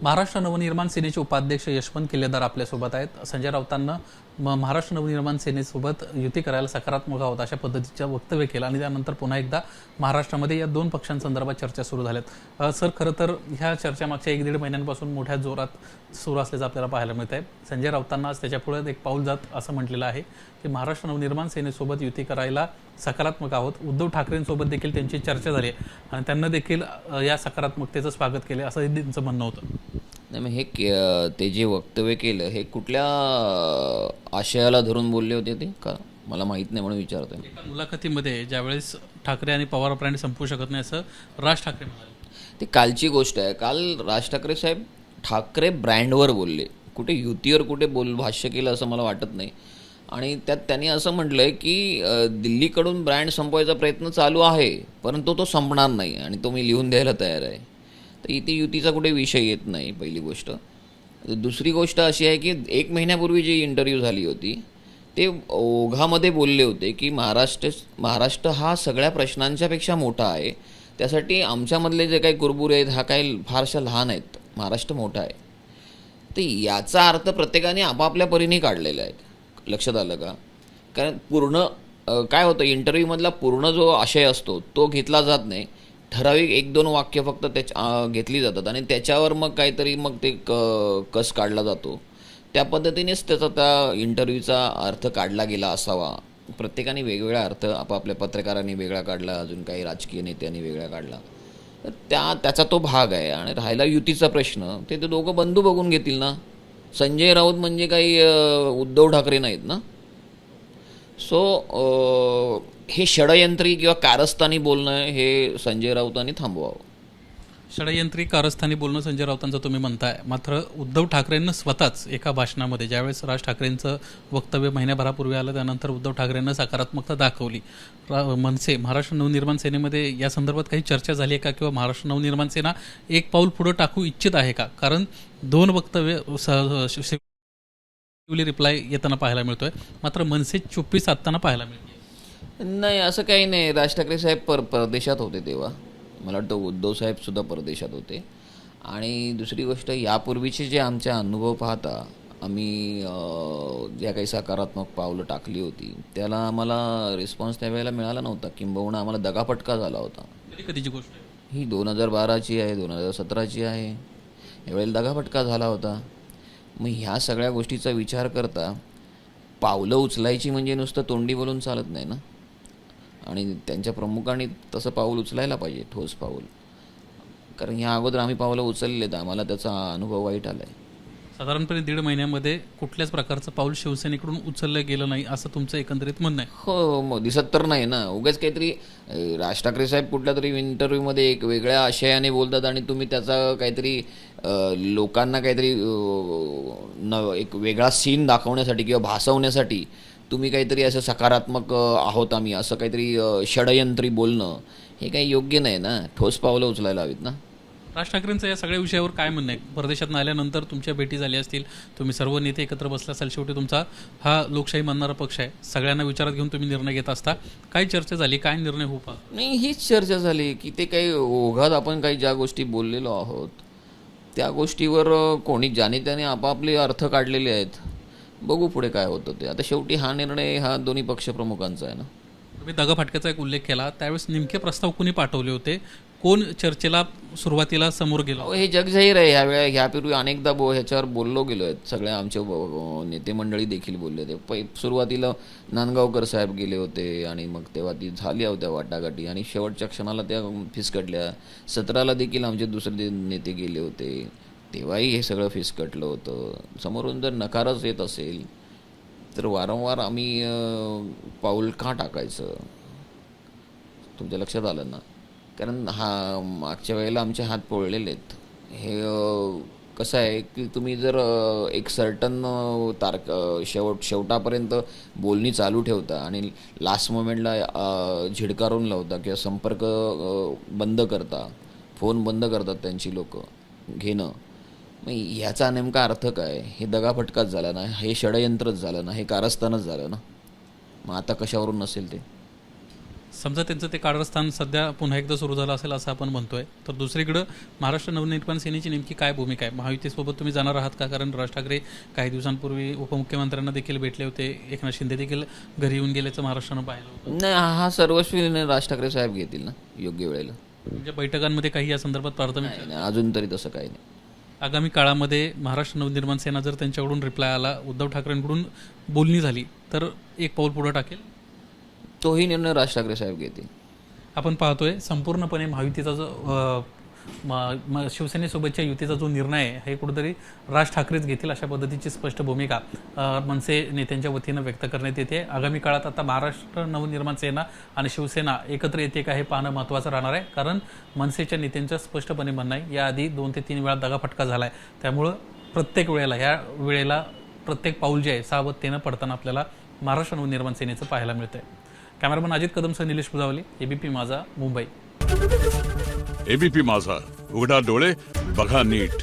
महाराष्ट्र नवनिर्माण सेनेचे उपाध्यक्ष यशवंत किल्लेदार आपल्यासोबत आहेत. संजय राऊतांना महाराष्ट्र नवनिर्माण सेनेसोबत युती करायला सकारात्मक आहोत अशा पद्धतीचं वक्तव्य केलं आणि त्यानंतर पुन्हा एकदा महाराष्ट्रामध्ये या दोन पक्षांसंदर्भात चर्चा सुरू झाल्यात. सर, खरं तर ह्या चर्चा मागच्या 1-1.5 महिन्यांपासून मोठ्या जोरात सुरू असल्याचं आपल्याला पाहायला मिळत आहे. संजय राऊतांना आज त्याच्यापुढे एक पाऊल जात असं म्हटलेलं आहे की महाराष्ट्र नवनिर्माण सेनेसोबत युती करायला सकारात्मक आहोत. उद्धव ठाकरेंसोबत देखील त्यांची चर्चा झाली आणि त्यांना देखील या सकारात्मकतेचं स्वागत केलं असं त्यांचं म्हणणं होतं. नाही, मग ते जे वक्तव्य केलं हे कुठल्या आशयाला धरून बोलले होते ते का मला माहीत नाही म्हणून विचारतोय. एका मुलाखतीमध्ये ज्यावेळेस ठाकरे आणि पवार ब्रँड संपू शकत नाही असं राज ठाकरे म्हणाले. ती कालची गोष्ट आहे. काल राज ठाकरे साहेब ठाकरे ब्रँडवर बोलले, कुठे युतीवर कुठे भाष्य केलं असं मला वाटत नाही. आणि त्यात त्यांनी असं म्हटलं आहे की दिल्लीकडून ब्रँड संपवायचा प्रयत्न चालू आहे, परंतु तो संपणार नाही आणि तो मी लिहून द्यायला तयार आहे. तर इथे युतीचा कुठे विषय येत नाही, पहिली गोष्ट. दुसरी गोष्ट अशी आहे की 1 महिन्यापूर्वी जी इंटरव्ह्यू झाली होती ते ओघामध्ये बोलले होते की महाराष्ट्र हा सगळ्या प्रश्नांच्यापेक्षा मोठा आहे, त्यासाठी आमच्यामधले जे काही कुरबुरे आहेत हा काही फारशा लहान आहेत, महाराष्ट्र मोठा आहे. तर याचा अर्थ प्रत्येकाने आपापल्या परीने काढलेला आहे. लक्षात आलं का? कारण पूर्ण काय होतं, इंटरव्ह्यूमधला पूर्ण जो आशय असतो तो घेतला जात नाही. ठराविक 1-2 वाक्य फक्त घेतली जातात आणि त्याच्यावर मग काहीतरी मग ते कस काढला जातो. त्या पद्धतीनेच त्याचा त्या इंटरव्ह्यूचा अर्थ काढला गेला असावा. प्रत्येकाने वेगवेगळा अर्थ, आपापल्या पत्रकारांनी वेगळा काढला, अजून काही राजकीय नेत्यांनी वेगळा काढला. तर त्याचा तो भाग आहे. आणि राहिला युतीचा प्रश्न, ते दोघं बंधू बघून घेतील ना. संजय राऊत म्हणजे काही उद्धव ठाकरे नाहीत ना. सो हे षडयंत्री किंवा कारस्थानी बोलणं हे संजय राऊतांनी थांबवावं. षडयंत्री कारस्थानी बोलणं संजय राऊतांचं तुम्ही म्हणताय, मात्र उद्धव ठाकरेंना स्वतःच एका भाषणामध्ये ज्यावेळेस राज ठाकरेंचं वक्तव्य महिन्याभरापूर्वी आलं त्यानंतर उद्धव ठाकरेंना सकारात्मकता दाखवली. मनसे महाराष्ट्र नवनिर्माण सेनेमध्ये या संदर्भात काही चर्चा झाली आहे का, किंवा महाराष्ट्र नवनिर्माण सेना एक पाऊल पुढं टाकू इच्छित आहे का? कारण 2 वक्तव्य रिप्लाय येताना पाहायला मिळतोय, मात्र मनसे चुप्पी साधताना पाहायला मिळते. नाही, असं काही नाही. राज ठाकरे साहेब परदेशात होते तेव्हा. मला वाटतं उद्धव साहेबसुद्धा परदेशात होते. आणि दुसरी गोष्ट, यापूर्वीचे जे आमचे अनुभव पाहता आम्ही ज्या काही सकारात्मक पावलं टाकली होती त्याला आम्हाला रिस्पॉन्स त्यावेळेला मिळाला नव्हता, किंबहुना आम्हाला दगाफटका झाला होता. कधीची गोष्ट आहे ही 2012ची आहे, 2017ची आहे. यावेळेला दगाफटका झाला होता. मग ह्या सगळ्या गोष्टीचा विचार करता पावलं उचलायची म्हणजे नुसतं तोंडी बोलून चालत नाही ना. आणि त्यांच्या प्रमुखांनी तसं पाऊल उचलायला पाहिजे, ठोस पाऊल. कारण ह्या अगोदर आम्ही पावलं उचललेत, आम्हाला त्याचा अनुभव वाईट आला आहे. साधारणपणे 1.5 महिन्यामध्ये कुठल्याच प्रकारचं पाऊल शिवसेनेकडून उचललं गेलं नाही असं तुमचं एकंदरीत म्हणणं आहे. हो, मग दिसत तर नाही ना. उगाच काहीतरी राज ठाकरे साहेब कुठल्या तरी इंटरव्ह्यूमध्ये एक वेगळ्या आशयाने बोलतात आणि तुम्ही त्याचा काहीतरी लोकांना काहीतरी एक वेगळा सीन दाखवण्यासाठी किंवा भासवण्यासाठी तुम्ही काहीतरी असं सकारात्मक आहोत आम्ही असं काहीतरी षडयंत्री बोलणं हे काही योग्य नाही ना. ठोस पावलं उचलायला हवीत ना. राज ठाकरेंचं या सगळ्या विषयावर काय म्हणणं आहे? परदेशात आल्यानंतर तुमच्या भेटी झाल्या असतील, तुम्ही सर्व नेते एकत्र बसला असाल. शेवटी तुमचा हा लोकशाही मानणारा पक्ष आहे, सगळ्यांना विचारात घेऊन तुम्ही निर्णय घेत असता. काय चर्चा झाली, काय निर्णय होऊ पाहतो? नाही, हीच चर्चा झाली की ते काही ओघात आपण काही ज्या गोष्टी बोललेलो आहोत त्या गोष्टीवर कोणी ज्याने त्याने आपापले अर्थ काढलेले आहेत. बघू पुढे काय होतं ते. आता शेवटी हा निर्णय हा दोन्ही पक्षप्रमुखांचा आहे ना. तुम्ही दगाफटक्याचा एक उल्लेख केला, त्यावेळेस नेमके प्रस्ताव कोणी पाठवले होते? कोण चर्चेला सुरुवातीला समोर गेलो? हे जगजाहीर आहे. ह्यापूर्वी अनेकदा ह्याच्यावर बोललो गेलो आहेत. सगळ्या आमचे नेते मंडळी देखील बोलले होते. सुरुवातीला नांदगावकर साहेब गेले होते आणि मग तेव्हा ती झाल्या होत्या वाटाघाटी आणि शेवटच्या क्षणाला त्या फिसकटल्या. 17ला देखील आमचे दुसरे नेते गेले होते, तेव्हाही हे सगळं फिसकटलं होतं. समोरून जर नकारच येत असेल तर वारंवार आम्ही पाऊल का टाकायचं? तुमच्या लक्षात आलं ना. कारण मागच्या वेळेला आमचे हात पोळलेले आहेत. हे कसं आहे की तुम्ही जर एक सर्टन शेवटापर्यंत बोलणी चालू ठेवता आणि लास्ट मोमेंटला झिडकारून लावता किंवा संपर्क बंद करता, फोन बंद करतात त्यांची लोक घेणं, मग ह्याचा नेमका अर्थ काय? हे दगाफटकाच झाला ना, हे षडयंत्रच झालं ना, हे कारस्थानच झालं ना. मग आता कशावरून नसेल ते? समजा त्यांचं ते कारस्थान सध्या पुन्हा एकदा सुरू झालं असेल असं आपण म्हणतोय, तर दुसरीकडं महाराष्ट्र नवनिर्माण सेनेची नेमकी काय भूमिका आहे? महायुतीसोबत तुम्ही जाणार आहात का? कारण राज ठाकरे काही दिवसांपूर्वी उपमुख्यमंत्र्यांना देखील भेटले होते, एकनाथ शिंदे देखील घरी येऊन गेल्याचं महाराष्ट्रानं पाहिलं होतं. नाही, हा सर्वस्वी निर्णय राज ठाकरे साहेब घेतील ना योग्य वेळेला. म्हणजे बैठकांमध्ये काही या संदर्भात प्राथमिक नाही, अजून तरी तसं काही नाही. आगामी काळामध्ये महाराष्ट्र नवनिर्माण सेना जर त्यांच्याकडून रिप्लाय आला, उद्धव ठाकरेंकडून बोलणी झाली, तर एक पाऊल पुढे टाकेल? तोही निर्णय राज ठाकरे साहेब घेतील. आपण पाहतोय संपूर्णपणे महायुतीचा जो शिवसेनेसोबतच्या युतीचा जो निर्णय आहे, हे कुठेतरी राज ठाकरेच घेतील अशा पद्धतीची स्पष्ट भूमिका मनसे नेत्यांच्या वतीनं व्यक्त करण्यात येते. आगामी काळात आता महाराष्ट्र नवनिर्माण सेना आणि शिवसेना एकत्र येते का हे पाहणं महत्त्वाचं राहणार आहे. कारण मनसेच्या नेत्यांचं स्पष्टपणे म्हणणं आहे याआधी 2 ते 3 वेळा दगाफटका झाला आहे. त्यामुळं प्रत्येक वेळेला ह्या वेळेला प्रत्येक पाऊल जे आहे सावधतेनं पडताना आपल्याला महाराष्ट्र नवनिर्माण सेनेचं पाहायला मिळतंय. कॅमेरामन अजित कदमसह निलेश बुजावली, एबीपी माझा, मुंबई. एबीपी माझा, उघडा डोळे बघा नीट.